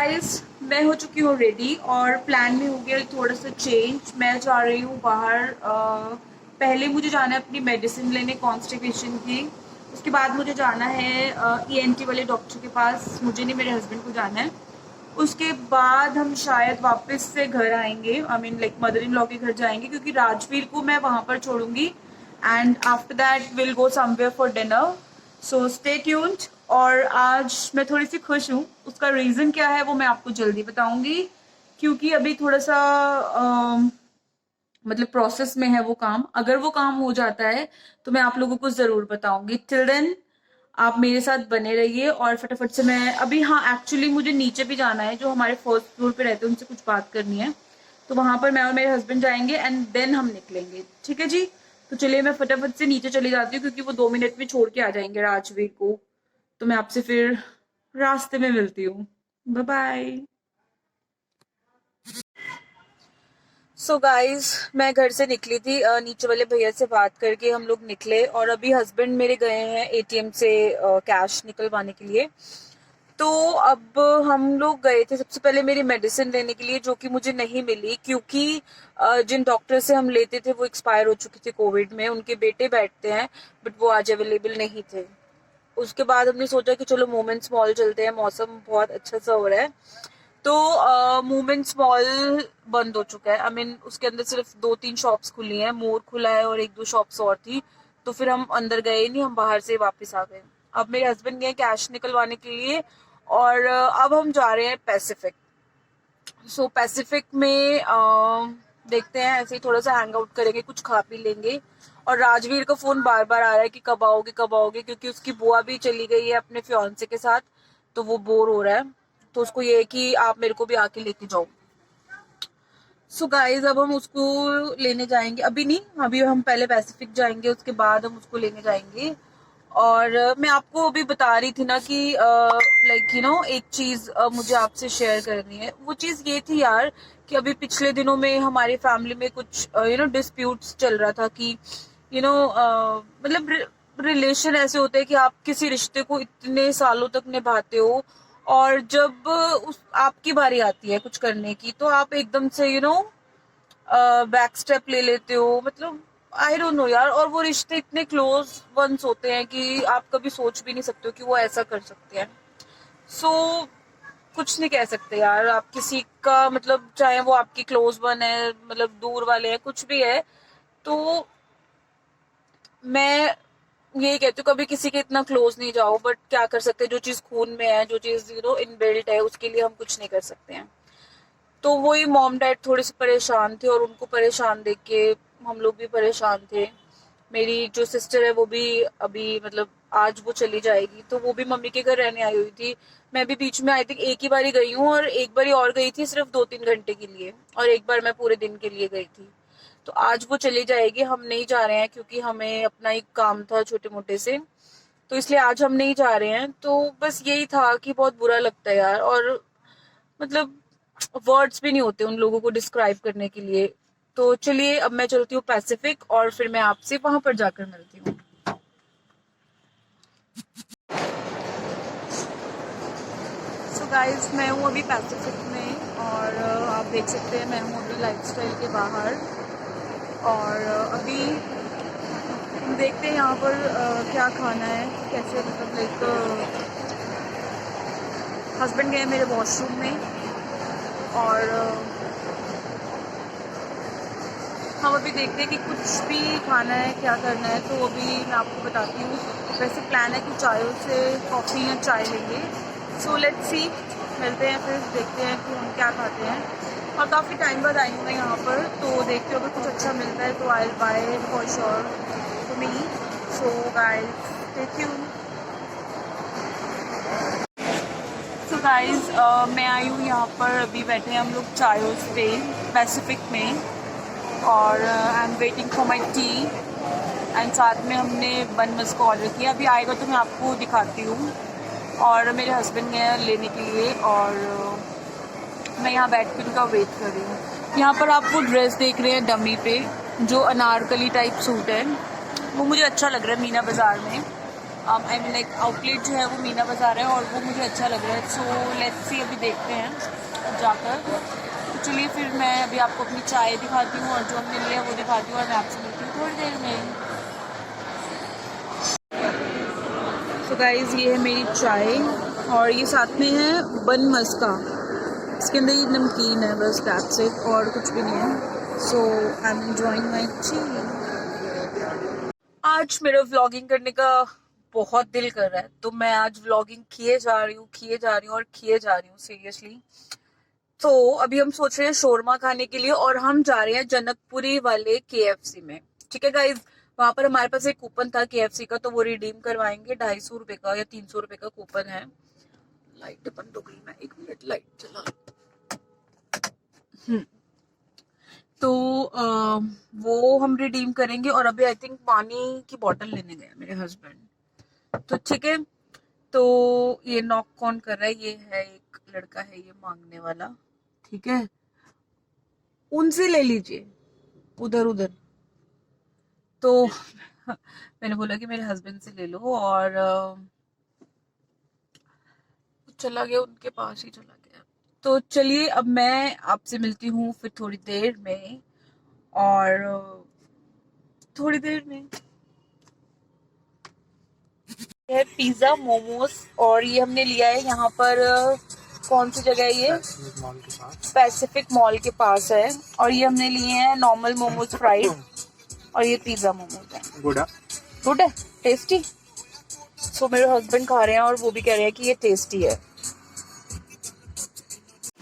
Guys मैं हो चुकी हूँ रेडी और प्लान में हो गया थोड़ा सा चेंज। मैं जा रही हूँ बाहर। पहले मुझे जाना है अपनी मेडिसिन लेने कॉन्स्टिपेशन की। उसके बाद मुझे जाना है ईएनटी वाले डॉक्टर के पास। मुझे नहीं, मेरे हस्बैंड को जाना है। उसके बाद हम शायद वापस से घर आएंगे, I mean like mother in law के घर जाएंगे, क्योंकि राजवीर को मैं वहां पर छोड़ूंगी। And after that will go somewhere for dinner. So stay tuned. और आज मैं थोड़ी सी खुश हूँ, उसका रीजन क्या है वो मैं आपको जल्दी बताऊंगी, क्योंकि अभी थोड़ा सा मतलब प्रोसेस में है वो काम। अगर वो काम हो जाता है तो मैं आप लोगों को जरूर बताऊंगी। टिल देन आप मेरे साथ बने रहिए। और फटाफट से मैं अभी, हाँ एक्चुअली मुझे नीचे भी जाना है, जो हमारे फर्स्ट फ्लोर पे रहते हैं उनसे कुछ बात करनी है। तो वहां पर मैं और मेरे हस्बैंड जाएंगे एंड देन हम निकलेंगे। ठीक है जी। तो चलिए मैं फटाफट से नीचे चली जाती हूँ, क्योंकि वो 2 मिनट में छोड़ के आ जाएंगे राजवीर को। तो मैं आपसे फिर रास्ते में मिलती हूँ। Bye bye. सो गाइज मैं घर से निकली थी, नीचे वाले भैया से बात करके हम लोग निकले। और अभी हस्बैंड मेरे गए हैं एटीएम से कैश निकलवाने के लिए। तो अब हम लोग गए थे सबसे पहले मेरी मेडिसिन लेने के लिए, जो कि मुझे नहीं मिली, क्योंकि जिन डॉक्टर से हम लेते थे वो एक्सपायर हो चुके थे कोविड में। उनके बेटे बैठते हैं बट वो आज अवेलेबल नहीं थे। उसके बाद हमने सोचा कि चलो मोमेंट्स मॉल चलते हैं, मौसम बहुत अच्छा सा हो रहा है। तो मोमेंट्स मॉल बंद हो चुका है। आई मीन उसके अंदर सिर्फ 2-3 शॉप्स खुली हैं, मोर खुला है और 1-2 शॉप्स और थी। तो फिर हम अंदर गए नहीं, हम बाहर से वापस आ गए। अब मेरे हस्बैंड गए कैश निकलवाने के लिए और अब हम जा रहे हैं पैसिफिक। सो पैसिफिक में देखते हैं, ऐसे ही थोड़ा सा हैंग आउट करेंगे, कुछ खा पी लेंगे। और राजवीर का फोन बार बार आ रहा है कि कब आओगे कब आओगे, क्योंकि उसकी बुआ भी चली गई है अपने फियांसे के साथ। तो वो बोर हो रहा है, तो उसको ये है कि आप मेरे को भी आके लेके जाओ। सो गाइज अब हम उसको लेने जाएंगे, अभी नहीं, अभी हम पहले पैसिफिक जाएंगे, उसके बाद हम उसको लेने जाएंगे। और मैं आपको अभी बता रही थी ना कि लाइक एक चीज मुझे आपसे शेयर करनी है। वो चीज ये थी यार कि अभी पिछले दिनों में हमारी फैमिली में कुछ डिस्प्यूट्स चल रहा था कि मतलब रिलेशन ऐसे होते हैं कि आप किसी रिश्ते को इतने सालों तक निभाते हो, और जब उस आपकी बारी आती है कुछ करने की तो आप एकदम से बैक स्टेप ले लेते हो। मतलब आई डोंट नो यार। और वो रिश्ते इतने क्लोज वंस होते हैं कि आप कभी सोच भी नहीं सकते हो कि वो ऐसा कर सकते हैं। सो कुछ नहीं कह सकते यार आप किसी का, मतलब चाहे वो आपकी क्लोज वन है, मतलब दूर वाले हैं, कुछ भी है। तो मैं यही कहती हूँ कभी किसी के इतना क्लोज नहीं जाओ, बट क्या कर सकते हैं, जो चीज खून में है, जो चीज इनबिल्ट है, उसके लिए हम कुछ नहीं कर सकते हैं। तो वही मॉम डैड थोड़े से परेशान थे और उनको परेशान देख के हम लोग भी परेशान थे। मेरी जो सिस्टर है वो भी अभी, मतलब आज वो चली जाएगी, तो वो भी मम्मी के घर रहने आई हुई थी। मैं भी बीच में आई थिंक एक ही बारी गई हूँ, और एक बारी और गई थी सिर्फ 2-3 घंटे के लिए, और एक बार मैं पूरे दिन के लिए गई थी। तो आज वो चली जाएगी, हम नहीं जा रहे हैं क्योंकि हमें अपना एक काम था छोटे मोटे से, तो इसलिए आज हम नहीं जा रहे हैं। तो बस यही था कि बहुत बुरा लगता है यार, और मतलब वर्ड्स भी नहीं होते उन लोगों को डिस्क्राइब करने के लिए। तो चलिए अब मैं चलती हूँ पैसिफिक, और फिर मैं आपसे वहां पर जाकर मिलती हूँ। सो गाइस मैं हूँ अभी पैसिफिक में, और आप देख सकते हैं मैं हूँ अभी लाइफस्टाइल के बाहर। और अभी हम देखते हैं यहाँ पर क्या खाना है, कैसे, मतलब लाइक हस्बैंड गए मेरे वॉशरूम में, और हम अभी देखते हैं कि कुछ भी खाना है, क्या करना है। तो अभी मैं आपको बताती हूँ। वैसे प्लान है कि चायों से कॉफ़ी या चाय लेंगे। सो लेट्स सी, मिलते हैं फिर, देखते हैं कि हम क्या खाते हैं। और काफ़ी टाइम बाद आई हूँ मैं यहाँ पर, तो देखते हो अगर कुछ अच्छा मिलता है तो I will buy for sure to me. So guys stay tuned. So guys मैं आई हूँ यहाँ पर, अभी बैठे हैं हम लोग चायों पे पैसिफिक में, और I am waiting for my T. And साथ में हमने बन मस्क ऑर्डर किया, अभी आएगा तो मैं आपको दिखाती हूँ। और मेरे हस्बैंड गए लेने के लिए, और मैं यहाँ बैठ के उनका वेट कर रही हूँ। यहाँ पर आप वो ड्रेस देख रहे हैं डमी पे, जो अनारकली टाइप सूट है, वो मुझे अच्छा लग रहा है मीना बाज़ार में। आई मीन लाइक आउटलेट जो है वो मीना बाजार है और वो मुझे अच्छा लग रहा है. सो लेट्स सी, अभी देखते हैं जाकर. तो चलिए फिर मैं अभी आपको अपनी चाय दिखाती हूँ और जो हमने लिया वो दिखाती हूँ और मैं आपसे मिलती हूँ थोड़ी देर में. सो गाइज ये है मेरी चाय और ये साथ में है बन मस्का. इसके अंदर ये नमकीन है, बस दैट्स इट, और कुछ भी नहीं है. So I am enjoying my tea. आज मेरा व्लॉगिंग करने का बहुत दिल कर रहा है तो मैं आज व्लॉगिंग किए जा रही हूँ सीरियसली. तो अभी हम सोच रहे हैं शोरमा खाने के लिए और हम जा रहे हैं जनकपुरी वाले KFC में. ठीक है गाइज, वहां पर हमारे पास एक कूपन था KFC का, तो वो रिडीम करवाएंगे. 250 रुपए का या 300 रुपए का कूपन है. लाइट बंद हो गई, मैं 1 मिनट लाइट चला. तो वो हम रिडीम करेंगे और अभी आई थिंक पानी की बोतल लेने गए मेरे हस्बैंड. तो ठीक है, तो ये नॉक कौन कर रहा है? ये है एक लड़का है ये मांगने वाला. ठीक है, उनसे ले लीजिए उधर उधर. तो मैंने बोला कि मेरे हस्बैंड से ले लो और चला गया, उनके पास ही चला गया. तो चलिए अब मैं आपसे मिलती हूँ फिर थोड़ी देर में. और थोड़ी देर में है पिज्जा मोमोज और ये हमने लिया है यहाँ पर. कौन सी जगह है ये? पैसिफिक मॉल के पास है. और ये हमने लिए हैं नॉर्मल मोमोज फ्राइड और ये पिज्जा मोमोज है. गुड है, टेस्टी. सो मेरे हस्बैंड खा रहे हैं और वो भी कह रहे हैं कि ये टेस्टी है.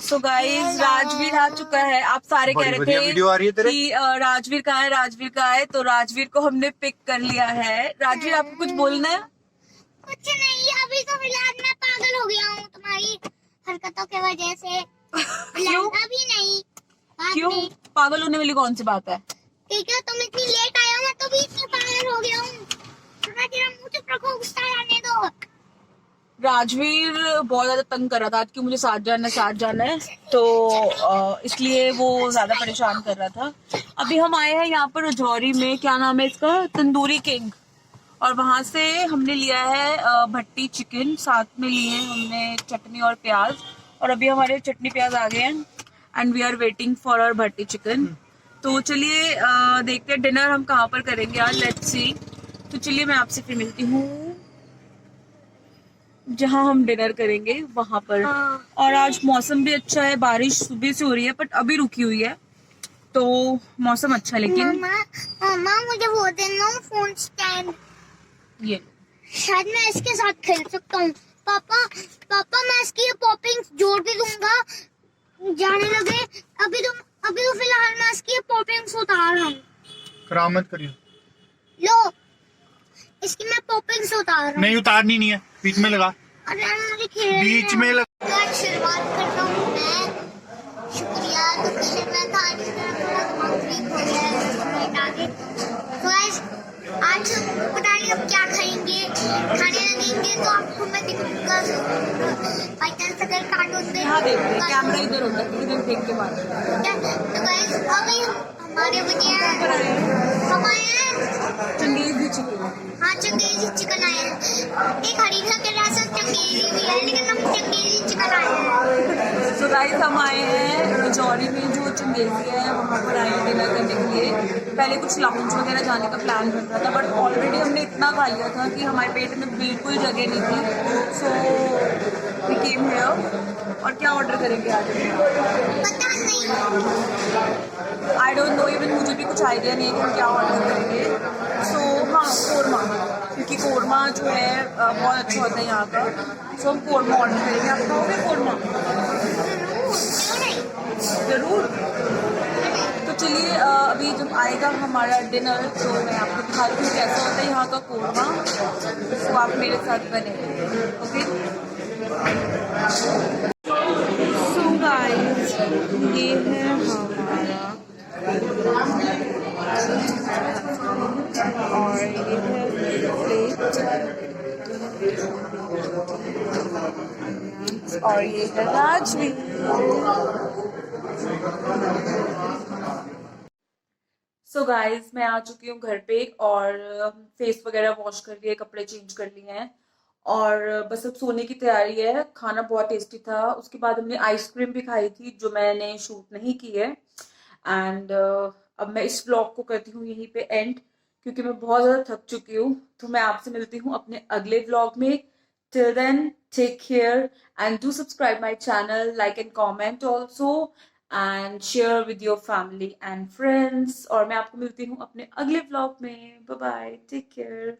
सो गाइस राजवीर आ चुका है. आप सारे कह रहे थे कि राजवीर कहाँ है, तो राजवीर को हमने पिक कर लिया है. राजवीर आपको कुछ बोलना है? कुछ नहीं, अभी तो फिलहाल मैं पागल हो गया हूँ तुम्हारी हरकतों की वजह से. क्यों? अभी नहीं. क्यों पागल होने वाली कौन सी बात है? ठीक है, तुम इतनी लेट आए हो, मैं तो भी इतनी पागल हो गया हूँ. थोड़ा देर मुझे प्रको गुस्सा आने दो. राजवीर बहुत ज्यादा तंग कर रहा था कि मुझे साथ जाना है तो इसलिए वो ज्यादा परेशान कर रहा था. अभी हम आए हैं यहाँ पर रजौरी में, क्या नाम है इसका, तंदूरी किंग. और वहां से हमने लिया है भट्टी चिकन, साथ में लिए हैं हमने चटनी और प्याज. और अभी हमारे चटनी प्याज आ गए हैं and we are waiting for our bhatti chicken. तो चलिए देखते हैं डिनर हम कहाँ पर करेंगे आज, लेट्स सी. तो चलिए मैं आपसे फिर मिलती हूँ जहाँ हम डिनर करेंगे वहां पर. और आज मौसम भी अच्छा है, बारिश सुबह से हो रही है बट अभी रुकी हुई है, तो मौसम अच्छा है. लेकिन मामा मुझे वो देना फोन स्टैंड. ये शायद मैं इसके साथ खेल सकता हूँ. पापा मैं इसकी पॉपिंग जोड़ भी दूंगा जाने लगे. अभी तो फिलहाल मैं इसकी पॉपिंग्स उतार रहा हूँ. करामत करियो. लो, इसकी मैं पॉपिंग्स उतार रहा हूँ. नहीं उतारनी नहीं है, बीच में लगा. अरे मुझे खेलना बीच में लगा. शुरुआत करता हूँ मैं. शुक्रिया. तो पहले मैं था थोड़ा दिमाग ठीक हो गया है. तो आज बताइए अब क्या खाएंगे. खाने लगेंगे तो आपको मैं दिखाऊंगा. बाई चांस अगर कार्टून यहाँ देखते हैं, कैमरा इधर होता है, इधर देख के बात. तो गाइस अभी हमारे बने हमारे चंगेजी चिकन. हाँ, चंगेजी चिकन आया है. एक हरीसा के रसा चंगेजी भी है, लेकिन हम चंगेजी चिकन आया है. सो गाइस हम आए हैं रजौरी में जो चंगेजी है वहाँ पर आए हैं डिनर करने के लिए. पहले कुछ लाउंज वगैरह जाने का प्लान बन रहा था बट ऑलरेडी हमने इतना खा लिया था कि हमारे पेट में बिल्कुल जगह नहीं थी. So we came here. और क्या ऑर्डर करेंगे आज? पता नहीं. आई डोंट नो, इवन मुझे भी कुछ आइडिया नहीं है कि हम क्या ऑर्डर करेंगे. सो हाँ, कोरमा, क्योंकि कोरमा जो है बहुत अच्छा होता है यहाँ का. सो हम कोरमा ऑर्डर करेंगे. आप खाओगे कोरमा? जरूर. तो चलिए अभी जब आएगा हमारा डिनर तो मैं आपको दिखाती हूँ कैसा होता है यहाँ का कोरमा. तो आप मेरे साथ बने. ओके. सो गाइस ये है हमारा और ये है प्लेट और ये है राजवीर. सो गाइज मैं आ चुकी हूँ घर पे और फेस वगैरह वॉश कर लिए, कपड़े चेंज कर लिए हैं और बस अब सोने की तैयारी है। खाना बहुत टेस्टी था। उसके बाद हमने आइसक्रीम भी खाई थी जो मैंने शूट नहीं की है। एंड अब मैं इस व्लॉग को करती हूँ यहीं पे एंड, क्योंकि मैं बहुत ज्यादा थक चुकी हूँ। तो मैं आपसे मिलती हूँ अपने अगले व्लॉग में। Till then take care and do subscribe my channel, like and comment also and share with your family and friends. और मैं आपको मिलती हूँ अपने अगले व्लॉग में। Bye bye, take care.